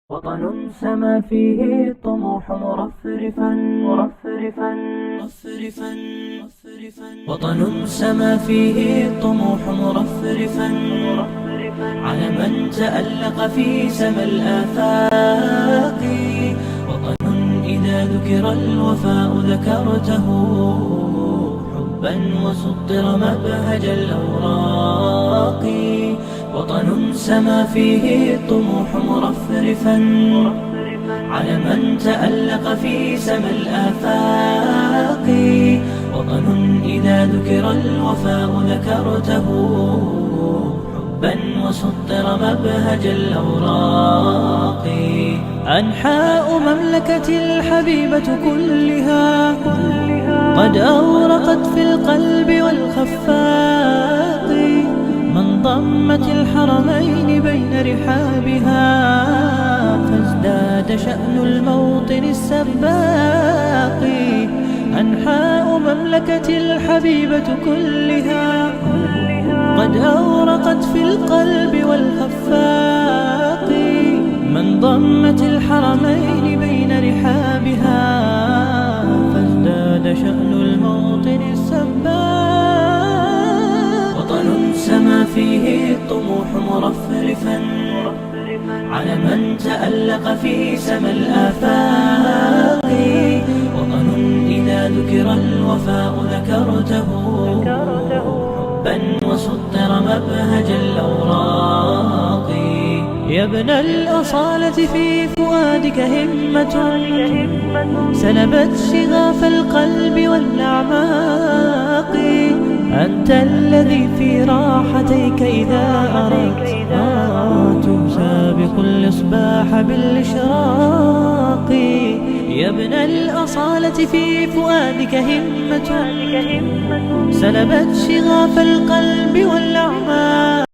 وطن سما فيه الطموح وطن سما فيه الطموح مرفرفا على من تألق في سما الآفاق. وطن إذا ذكر الوفاء ذكرته حبا وسطر مبهج الأوراق. وطن سما فيه الطموح مرفرفا على من تألق في سما الآفاق. وطن إذا ذكر الوفاء ذكرته حبا وسطر مبهج الأوراق. أنحاء مملكة الحبيبة كلها قد أورقت في القلب والخفاق. من ضمت الحرمين بين رحابها فازداد شأن الموطن السباق. أنحاء مملكة الحبيبة كلها قد أورقت في القلب والخفاق. من ضمت الحرمين بين رحابها فازداد شأن الموطن السباق. وطن سما فيه الطموح مرفرفا على من تألق في سما الآفاق. وطن إذا ذكر الوفاء ذكرته حبا وسطر مبهج الأوراق. يا ابن الأصالة في فؤادك همة سلبت شغاف القلب والأعماق. أنت الذي في راحتيك إذا أردت تمسى بكل إصباح بالإشراق. يا ابن الأصالة في فؤادك همة سلبت شغاف القلب والأعماق.